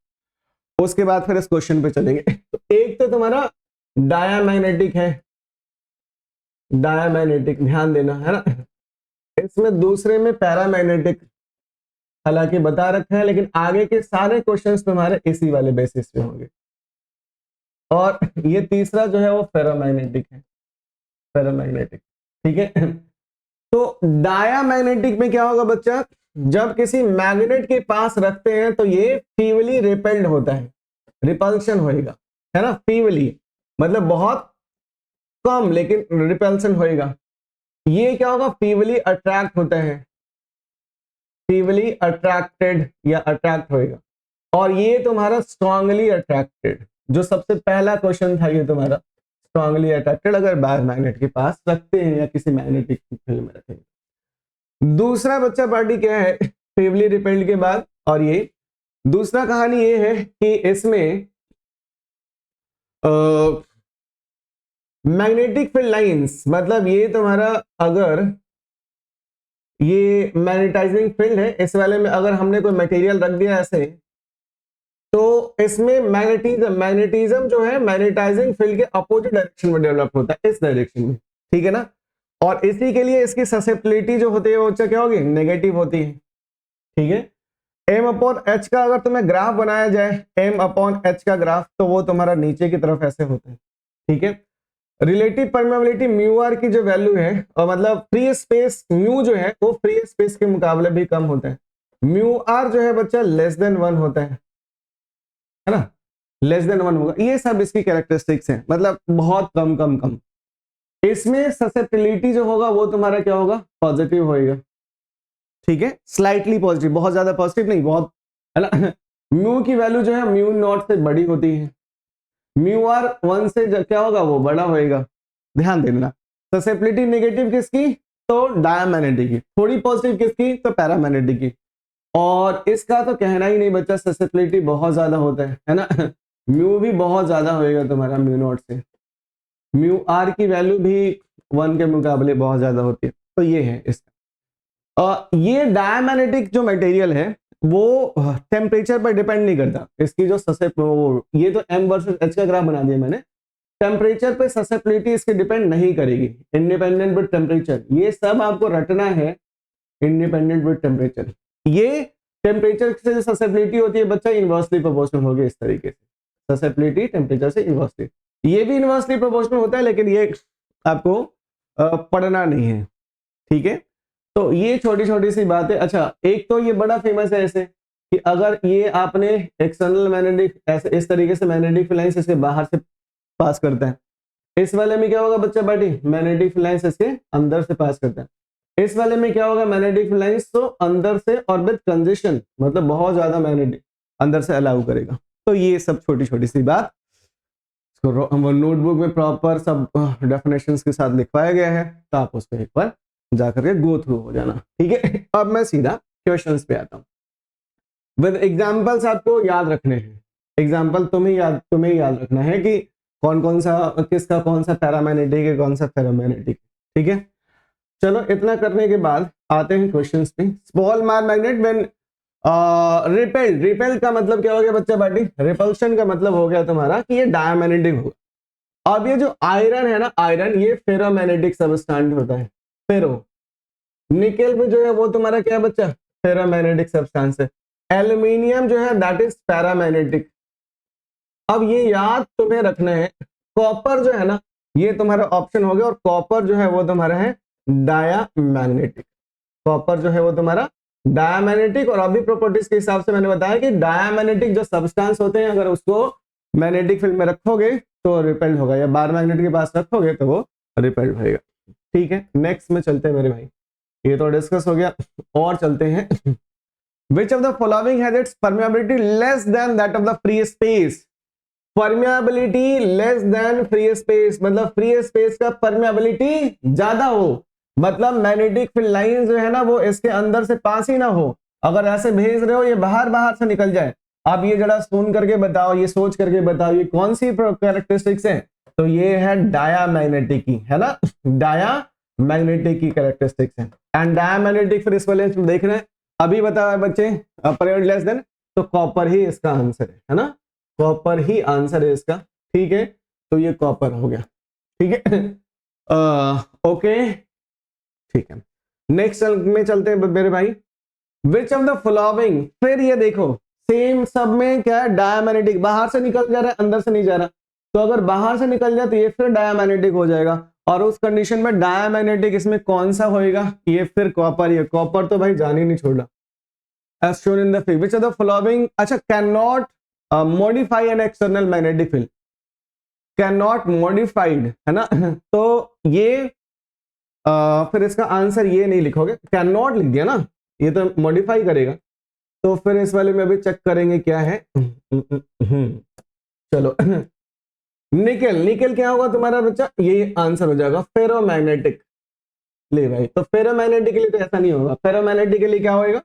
उसके बाद फिर इस क्वेश्चन पे चलेंगे। तो एक तो तुम्हारा डायामैग्नेटिक है, डायामैग्नेटिक ध्यान देना है ना। इसमें दूसरे में पैरामैग्नेटिक, हालांकि बता रखा है, लेकिन आगे के सारे क्वेश्चंस तुम्हारे इसी वाले बेसिस पे होंगे। और ये तीसरा जो है वो फेरोमैग्नेटिक है, फेरोमैग्नेटिक, ठीक है। तो डायामैग्नेटिक में क्या होगा बच्चा? जब किसी मैग्नेट के पास रखते हैं तो ये फीवली रिपेल्ड होता है, रिपल्शन होएगा, है ना। फीवली मतलब बहुत कम, लेकिन रिपल्शन होएगा। ये क्या होगा? फीवली अट्रैक्ट होता है, फीवली अट्रैक्टेड या अट्रैक्ट होएगा। और ये तुम्हारा स्ट्रांगली अट्रैक्टेड, जो सबसे पहला क्वेश्चन था ये तुम्हारा, स्ट्रांगली अट्रैक्टेड अगर बायर मैग्नेट के पास रखते हैं या किसी मैग्नेटिक फील्ड में रखेंगे। दूसरा बच्चा पार्टी क्या है फीवली रिपेल्ड के बाद? और ये दूसरा कहानी ये है कि इसमें मैग्नेटिक फील्ड लाइंस, मतलब ये तुम्हारा अगर ये मैग्नेटाइजिंग फील्ड है, इस वाले में अगर हमने कोई मटेरियल रख दिया ऐसे, तो इसमें मैग्नेटिज्म जो है मैग्नेटाइजिंग फील्ड के अपोजिट डायरेक्शन में डेवलप होता है, इस डायरेक्शन में, ठीक है ना। और इसी के लिए इसकी ससेप्टिबिलिटी जो होती है वो क्या होगी? नेगेटिव होती है, ठीक है। एम अपॉन एच का अगर तुम्हें ग्राफ बनाया जाए, एम अपॉन एच का ग्राफ, तो वो तुम्हारा नीचे की तरफ ऐसे होता है, ठीक है। रिलेटिव परमेबिलिटी म्यू आर की जो वैल्यू है, और मतलब फ्री स्पेस म्यू जो है वो फ्री स्पेस के मुकाबले भी कम होता है। म्यू आर जो है बच्चा लेस देन 1 होता है ना, लेस देन 1 होगा। ये सब इसकी कैरेक्टरिस्टिक्स हैं, मतलब बहुत कम कम कम। इसमें ससेप्टिबिलिटी जो होगा वो तुम्हारा क्या होगा? पॉजिटिव होएगा, ठीक है, स्लाइटली पॉजिटिव, बहुत ज्यादा पॉजिटिव नहीं, बहुत, है ना। म्यू की वैल्यू जो है म्यू नॉट से बड़ी होती है, म्यू आर 1 से क्या होगा? वो बड़ा होएगा, ध्यान देना। ससेप्टिबिलिटी नेगेटिव किसकी? तो डायामैग्नेटिक की। थोड़ी पॉजिटिव किसकी? तो पैरामैग्नेटिक की। और इसका तो कहना ही नहीं बच्चा, ससेप्टिबिलिटी बहुत ज्यादा होता है ना। म्यू भी बहुत ज्यादा होएगा तुम्हारा म्यू नॉट से, म्यू आर की वैल्यू भी 1 के मुकाबले बहुत ज्यादा होती है। तो ये है इसका। ये डायमैग्नेटिक जो मटेरियल है वो टेम्परेचर पर डिपेंड नहीं करता। इसकी जो ये तो एम वर्सेस एच का ग्राफ बना दिया मैंने, टेम्परेचर पे ससेप्टिबिलिटी इसकी डिपेंड नहीं करेगी, इंडिपेंडेंट विद टेम्परेचर। ये सब आपको रटना है, इंडिपेंडेंट विद टेम्परेचर। ये टेम्परेचर से जो ससेप्टिबिलिटी होती है बच्चा इनवर्सली प्रोपोर्शनल होगी, इस तरीके से ससेप्टिबिलिटी टेम्परेचर से इनवर्सली। ये भी इनवर्सली प्रोपोर्शनल होता है, लेकिन ये आपको पढ़ना नहीं है, ठीक है। तो ये छोटी छोटी सी बात है। अच्छा, एक तो ये बड़ा फेमस है ऐसे कि अगर ये आपने एक्सटर्नल मैग्नेटिक ऐसे इस तरीके से मैग्नेटिक फील्ड लाइंस इसके बाहर से पास करता है, इस वाले में क्या होगा बच्चा पार्टी? मैग्नेटिक फील्ड लाइंस इसके अंदर से पास करता है। इस वाले में क्या होगा? मैग्नेटिक फील्ड लाइंस तो अंदर से और विद कंजेशन, मतलब बहुत ज्यादा मैग्नेटिक अंदर से अलाउ करेगा। तो ये सब छोटी छोटी सी बात नोटबुक में प्रॉपर सब डेफिनेशंस के साथ लिखवाया गया है, तो आप उसको एक बार जाकर के गो थ्रू हो जाना, ठीक है। अब मैं सीधा क्वेश्चंस पे आता हूँ। विद एग्जांपल्स आपको याद रखने हैं, एग्जांपल तुम्हें याद रखना है कि कौन कौन सा किसका कौन सा पैरामैग्नेटिक है, कौन सा फेरोमैग्नेटिक, ठीक है। चलो इतना करने के बाद आते हैं क्वेश्चंस पे। स्मॉल मार मैग्नेट व्हेन रिपेल्ड का मतलब क्या हो गया बच्चा पार्टी? रिपल्शन का मतलब हो गया तुम्हारा कि ये डायमैग्नेटिक होगा। अब ये जो आयरन है ना, आयरन ये फेरोमैग्नेटिक सबस्टेंस होता है, फेरो। निकेल में जो है वो तुम्हारा क्या है बच्चा? फेरोमैग्नेटिक सब्सटेंस है। एल्यूमिनियम जो है दैट इज पैरामैग्नेटिक। अब ये याद तुम्हें रखना है, कॉपर जो है ना ये तुम्हारा ऑप्शन हो गया, और कॉपर जो है वो तुम्हारा है डायामैग्नेटिक। कॉपर जो है वो तुम्हारा डायामैग्नेटिक। और अभी प्रॉपर्टीज के हिसाब से मैंने बताया कि डायामैग्नेटिक जो सब्सटेंस होते हैं अगर उसको मैग्नेटिक फील्ड में रखोगे तो रिपेल्ड होगा, या बार मैग्नेट के पास रखोगे तो वो रिपेल्ड होगा, ठीक है। नेक्स्ट में चलते हैं मेरे भाई, ये तो डिस्कस हो गया, और चलते हैं। Which of the following has its permeability less than that of the free space? Permeability less than free space, मतलब फ्री स्पेस का परमियाबिलिटी ज्यादा हो, मतलब मैग्नेटिक फील्ड लाइन जो है ना वो इसके अंदर से पास ही ना हो। अगर ऐसे भेज रहे हो ये बाहर बाहर से निकल जाए। आप ये जरा सुन करके बताओ, ये सोच करके बताओ, ये कौन सी कैरेक्टरिस्टिक्स है? तो ये है डायामैग्नेटिक की, है ना, डायामैग्नेटिक की कैरेक्टरिस्टिक्स है। एंड डायामैग्नेटिक फिर इस वाले देख रहे हैं, अभी बताओ बच्चे, पीरियड लेस देन, तो कॉपर ही इसका आंसर है ना, कॉपर ही आंसर है इसका। ठीक है, तो ये कॉपर हो गया। ठीक है, ओके, ठीक है। नेक्स्ट में चलते हैं मेरे भाई, विच ऑफ द फॉलोइंग, फिर ये देखो सेम सब में क्या है, डायमैग्नेटिक, बाहर से निकल जा रहा है अंदर से नहीं जा रहा, तो अगर बाहर से निकल जाए तो ये फिर डायमैग्नेटिक हो जाएगा, और उस कंडीशन में डायमैग्नेटिक इसमें कौन सा होएगा, ये फिर कॉपर, ये कॉपर तो भाई जान ही नहीं छोड़ रहा। As shown in the figure, which of the following, अच्छा, can not modify an external magnetic field, can not modified, है ना, तो ये फिर इसका आंसर ये नहीं लिखोगे, कैन नॉट लिख दिया ना, ये तो मॉडिफाई करेगा, तो फिर इस वाले में अभी चेक करेंगे क्या है। चलो, निकल, निकल क्या होगा तुम्हारा बच्चा, ये आंसर हो जाएगा फेरोमैग्नेटिक। ले भाई, तो फेरोमैग्नेटिक के लिए तो ऐसा नहीं होगा, फेरोमैग्नेटिक के लिए क्या होगा,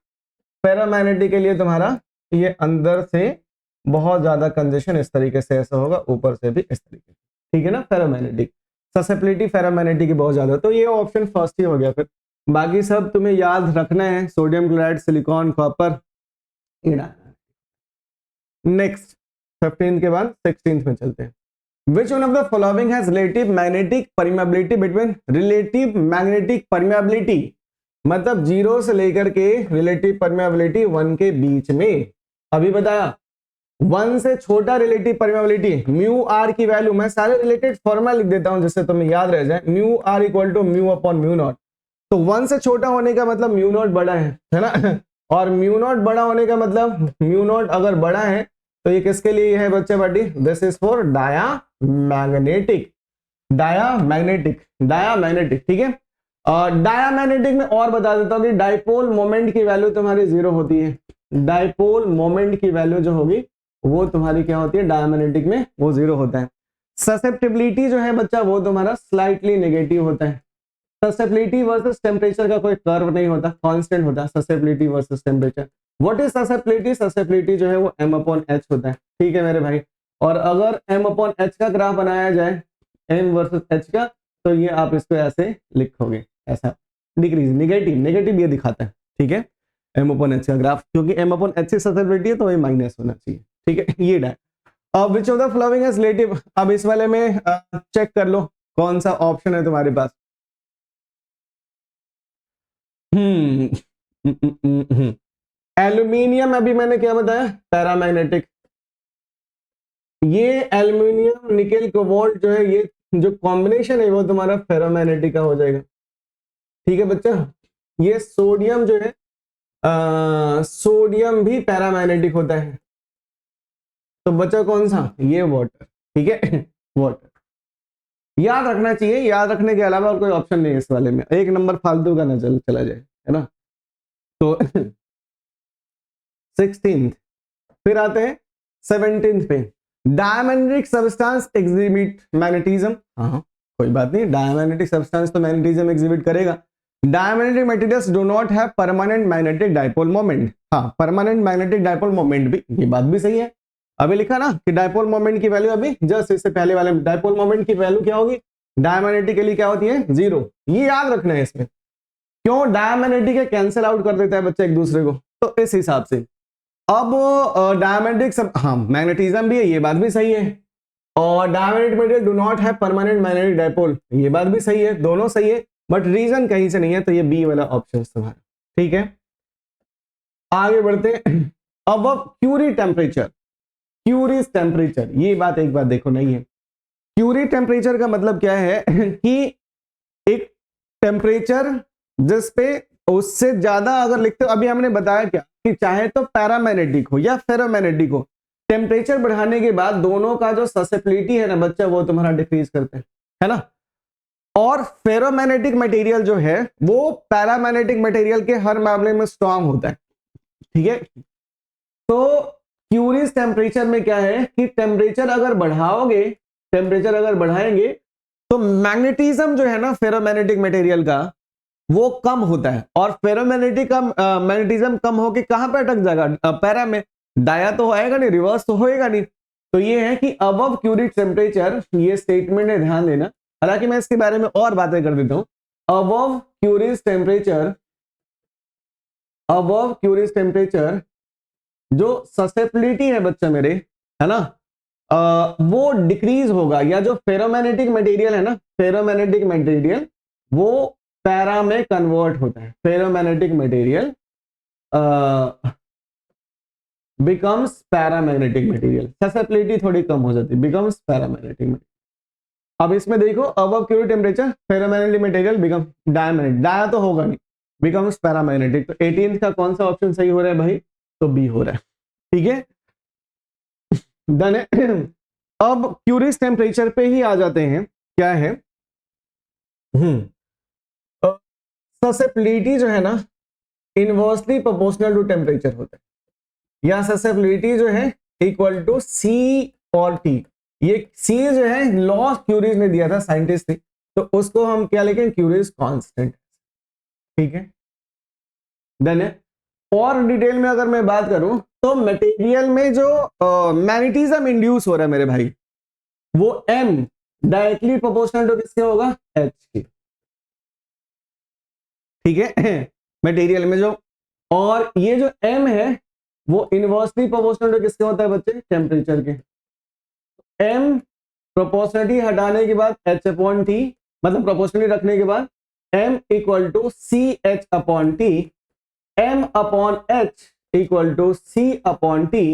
फेरोमैग्नेटिक के लिए तुम्हारा ये अंदर से बहुत ज्यादा कंजेशन इस तरीके से ऐसा होगा, ऊपर से भी इस तरीके से, ठीक है ना, फेरोमैग्नेटिक ससेप्टिबिलिटी फेरोमैग्नेटिक की बहुत ज्यादा, तो ये ऑप्शन फर्स्ट ही हो गया। फिर बाकी सब तुम्हें याद रखना है, sodium chloride, silicon, copper. Next 15 के बाद 16 में चलते हैं। Which one of the following has relative magnetic permeability between relative magnetic permeability, मतलब 0 से लेकर के relative permeability 1 के बीच में, अभी बताया 1 से छोटा relative permeability म्यू आर की वैल्यू, मैं सारे रिलेटेड फॉर्मूला लिख देता हूं जिससे तुम्हें याद रह जाए, mu R equal to mu upon mu naught, तो 1 से छोटा होने का मतलब म्यू नॉट बड़ा है ना, और म्यू नॉट बड़ा होने का मतलब म्यू नॉट अगर बड़ा है तो ये किसके लिए है बच्चे party, this is for diamagnetic, diamagnetic, diamagnetic, ठीक है। डायामैग्नेटिक में और बता देता हूँ कि डाइपोल मोमेंट की वैल्यू तुम्हारी 0 होती है, डाइपोल मोमेंट की वैल्यू जो होगी वो तुम्हारी क्या होती है, डायामैग्नेटिक में वो 0 होता है। ससेप्टिबिलिटी जो है बच्चा वो तुम्हारा स्लाइटली नेगेटिव होता है, ससेप्टिबिलिटी वर्सेस टेम्परेचर का कोई कर्व नहीं होता, कांस्टेंट होता है susceptibility versus temperature. What is susceptibility, susceptibility जो है वो m अपॉन h होता है, ठीक है मेरे भाई। और अगर m अपॉन h का ग्राफ बनाया जाए m वर्सेस h का, तो ये आप इसको ऐसे लिखोगे, ऐसा डिक्रीज, नेगेटिव, नेगेटिव ये दिखाता है, ठीक है, m अपॉन h का ग्राफ, क्योंकि m अपॉन h से ससेप्टिबिलिटी है तो ये माइनस होना चाहिए, ठीक है, ये डाय। अब विच of the following is relative, अब इस वाले में चेक कर लो कौन सा ऑप्शन है तुम्हारे पास। एल्यूमिनियम, अभी मैंने क्या बताया, पैरामैग्नेटिक, ये एल्यूमिनियम निकेल कोबाल्ट जो है, ये जो कॉम्बिनेशन है वो तुम्हारा फेरोमैग्नेटिक का हो जाएगा, ठीक है बच्चा। ये सोडियम जो है, सोडियम भी पैरामैग्नेटिक होता है, तो बच्चा कौन सा, ये वाटर, ठीक है, वाटर याद रखना चाहिए, याद रखने के अलावा और कोई ऑप्शन नहीं है इस वाले में, एक नंबर फालतू का ना चला जाए, है ना। तो 16th, फिर आते हैं 17th पे, डायमैग्नेटिक सब्सटेंस एग्जिबिट मैग्नेटिज्म, हाँ कोई बात नहीं, डायमैग्नेटिक सब्सटेंस तो मैग्नेटिज्म एग्जिबिट करेगा। Diamagnetic materials do not have permanent magnetic dipole moment, हाँ परमानेंट मैग्नेटिक डाइपोल मोमेंट भी, ये बात भी सही है। अभी लिखा ना कि डाइपोल मोमेंट की वैल्यू, अभी जस्ट इससे पहले वाले डाइपोल मोमेंट की वैल्यू क्या होगी, डायमैग्नेटिक के लिए क्या होती है, 0, ये याद रखना है इसमें, क्यों डायमैग्नेटिक है कैंसिल आउट कर देता है बच्चे एक दूसरे को, तो इस हिसाब से। अब डायमैग्नेटिक सब, हाँ मैग्नेटिज्म भी है, ये बात भी सही है, और diamagnetic material do not have permanent magnetic dipole, ये बात भी सही है, दोनों सही है, बट रीजन कहीं से नहीं है, तो ये बी वाला ऑप्शन तुम्हारा, ठीक है। आगे बढ़ते हैं, अब क्यूरी टेम्परेचर, क्यूरीज टेम्परेचर, ये बात एक बात देखो नहीं है, क्यूरी टेम्परेचर का मतलब क्या है कि एक टेम्परेचर जिस पे उससे ज्यादा अगर लिखते हो, अभी हमने बताया क्या कि चाहे तो पैरामैग्नेटिक हो या फेरोमैग्नेटिक हो, टेम्परेचर बढ़ाने के बाद दोनों का जो ससेप्टिबिलिटी है ना बच्चा वो तुम्हारा डिक्रीज करते हैं, है ना। और फेरोमैग्नेटिक मटेरियल जो है वो पैरामैग्नेटिक मटेरियल के हर मामले में स्ट्रांग होता है, ठीक है। तो क्यूरियस टेम्परेचर में क्या है कि टेम्परेचर अगर बढ़ाओगे, टेम्परेचर अगर बढ़ाएंगे तो मैग्नेटिज्म जो है ना फेरोमैग्नेटिक मटेरियल का वो कम होता है, और फेरोमैग्नेटिक का मैग्नेटिज्म कम होके कहां पे अटक जाएगा, पैरा में। दाया तो आएगा नहीं, रिवर्स तो होएगा नहीं। तो ये है कि अबव क्यूरियस टेम्परेचर, ये स्टेटमेंट है, ध्यान देना। हालांकि मैं इसके बारे में और बातें कर देता हूं। Above Curie's temperature, above Curie's temperature जो ससेप्टिबिलिटी है बच्चा मेरे, है ना, वो डिक्रीज होगा, या जो फेरोमैग्नेटिक मटेरियल है ना, फेरोमैग्नेटिक मटेरियल वो पैरा में कन्वर्ट होता है। Ferromagnetic material becomes paramagnetic material, susceptibility थोड़ी कम हो जाती है, बिकम्स पैरामैग्नेटिक मटेरियल। अब इसमें देखो above Curie's temperature ferromagnetic material become diamagnetic, dia तो होगा नहीं, बिकम्स पैरामैग्नेटिक। तो 18 का कौन सा ऑप्शन सही हो रहा है भाई, तो बी हो रहा है। ठीक है, डन है। अब क्यूरियस टेम्परेचर पे ही आ जाते हैं, क्या है, ससेप्टिबिलिटी जो है ना इनवर्सली प्रोपोर्शनल टू टेम्परेचर होता है, या ससेप्टिबिलिटी जो है इक्वल टू सी और टी। ये सी जो है लॉ क्यूरियस ने दिया था, साइंटिस्ट ने, तो उसको हम क्या लिखें, क्यूरियस कांस्टेंट। ठीक है, डन है। और डिटेल में अगर मैं बात करूं तो मटेरियल में जो मैग्नेटिज्म इंड्यूस हो रहा है मेरे भाई, वो एम डायरेक्टली प्रोपोर्शनल टू किसके होगा, एच की। ठीक है, मटेरियल में जो, और ये जो एम है वो इनवर्सली प्रोपोर्शनल टू किसके होता है बच्चे, टेम्परेचर के। एम प्रोपोर्शनलिटी हटाने के बाद एच अपॉन टी, मतलब प्रोपोर्शनलिटी रखने के बाद M equal to C H upon T, M upon H equal to C upon T.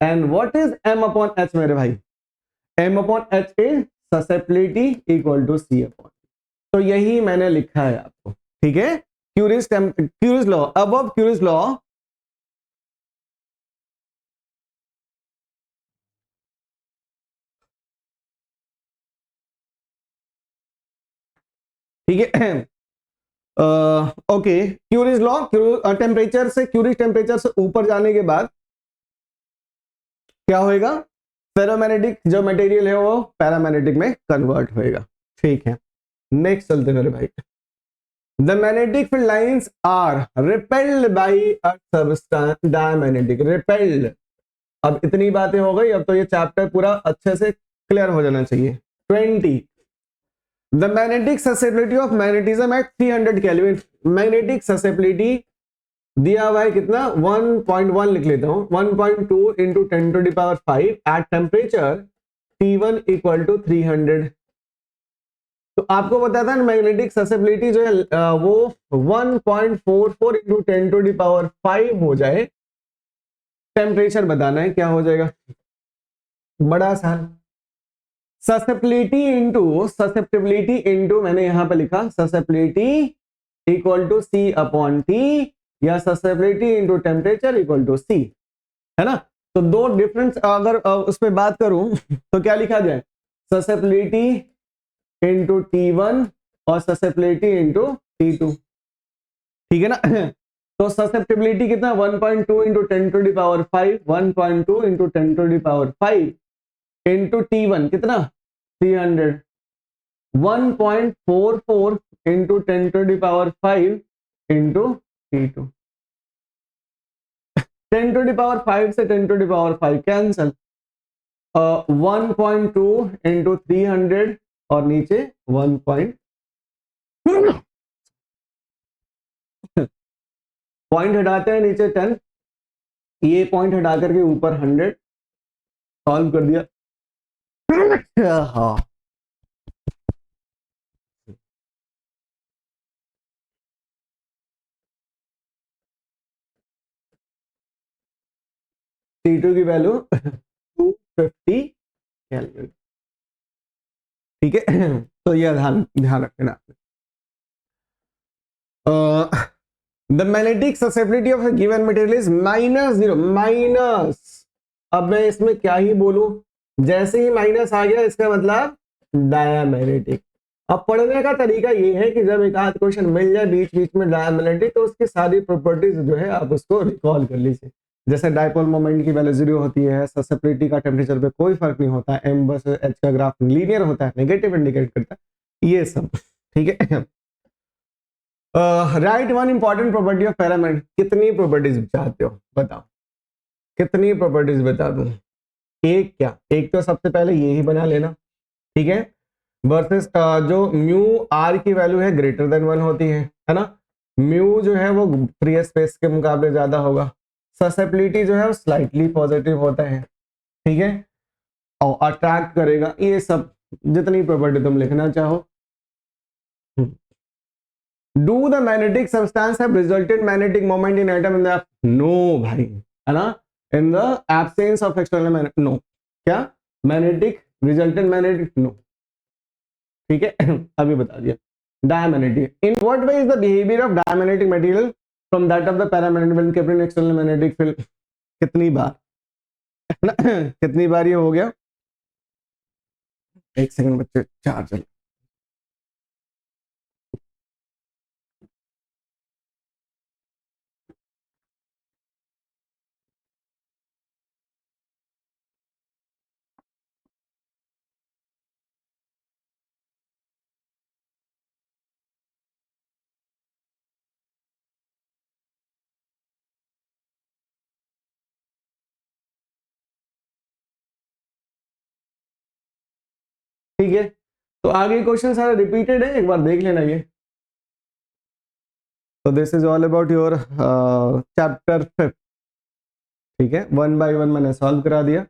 And what is M upon H मेरे भाई, M upon H is susceptibility equal to C upon T. तो यही मैंने लिखा है आपको। ठीक है, Curie's law, above Curie's law, ठीक है। ओके, क्यूरियस लॉ, टेम्परेचर से, क्यूरियस टेम्परेचर से ऊपर जाने के बाद क्या होएगा, फेरोमैग्नेटिक जो मटेरियल है वो पैरामैग्नेटिक में कन्वर्ट होएगा। ठीक है, नेक्स्ट चलते मेरे भाई। The magnetic field lines are repelled by a substance, diamagnetic, repelled. अब इतनी बातें हो गई, अब तो ये चैप्टर पूरा अच्छे से क्लियर हो जाना चाहिए। 20, the magnetic susceptibility of magnetism at 300 kelvin. Magnetic susceptibility दिया हुआ है कितना, 1.1 लिख लेता हूं, 1.2 into 10⁵ at temperature T1 equal to 300। तो आपको बताया था मैग्नेटिक ससेप्टिबिलिटी जो है वो 1.44 इंटू 10⁵ हो जाए, टेम्परेचर बताना है क्या हो जाएगा, बड़ा आसान। ससेप्टिबिलिटी इंटू मैंने यहां पे लिखा susceptibility equal to C upon T, या susceptibility into temperature equal to C, है ना। तो दो डिफरेंस अगर उसमें बात करूं तो क्या लिखा जाए, ससेप्टिबिलिटी इंटू T1 और ससेप्टिबिलिटी इंटू T2। ठीक है ना। तो ससेप्टिबिलिटी कितना, 1.2 इंटू 10⁵, 1.2 इंटू 10⁵ इंटू T1 कितना 300, 1.44 इंटू 10⁵ इंटू T2। 10⁵ से 10⁵ कैंसल, 1.2 इंटू 300 और नीचे 1 पॉइंट हटाते हैं, नीचे 10, ये पॉइंट हटा करके ऊपर 100, सॉल्व कर दिया। हाँ, T2 की वैल्यू 250 केल्विन। ठीक है, तो ये ध्यान रखना। The magnetic susceptibility of given material is -0, minus. अब मैं इसमें क्या ही बोलूं, जैसे ही माइनस आ गया इसका मतलब डायमैग्नेटिक। अब पढ़ने का तरीका ये है कि जब एक आध क्वेश्चन मिल जाए बीच बीच में डायमैग्नेटिक, तो उसकी सारी प्रॉपर्टीज जो है आप उसको रिकॉल कर लीजिए। जैसे डाइपोल मोमेंट की वैल्यू 0 होती है, ससेप्टिबिलिटी का टेम्परेचर पे कोई फर्क नहीं होता, एम बस एच का ग्राफ लीनियर होता है, नेगेटिव इंडिकेट करता है, ये सब ठीक है। Right one important property of parameter, कितनी प्रॉपर्टीज चाहते हो बताओ, कितनी प्रॉपर्टीज बता दूं? एक क्या, एक तो सबसे पहले ये ही बना लेना, ठीक है, वर्सेस जो म्यू आर की वैल्यू है ग्रेटर देन 1 होती है ना, म्यू जो है वो फ्री स्पेस के मुकाबले ज्यादा होगा, ससेप्टिबिलिटी जो है वो स्लाइटली पॉजिटिव होता है, ठीक है, और अट्रैक्ट करेगा, ये सब जितनी प्रॉपर्टी तुम लिखना चाहो। Do the magnetic substance have resulted magnetic moment in atom in the, no भाई, है ना, in the absence of external magnet, no, क्या मैग्नेटिक रिजल्टेड मैग्नेटिक, नो, ठीक है। अभी बता दिया। Diamagnetic, in what way is the behaviour of diamagnetic material from that of the paramagnetic when kept in external magnetic field, कितनी बार कितनी बार ये हो गया, एक सेकंड बच्चे, चार्ज, ठीक है। तो आगे क्वेश्चन सारे रिपीटेड है, एक बार देख लेना ये। तो this is all about your chapter 5, ठीक है, 1 बाय 1 मैंने सॉल्व करा दिया।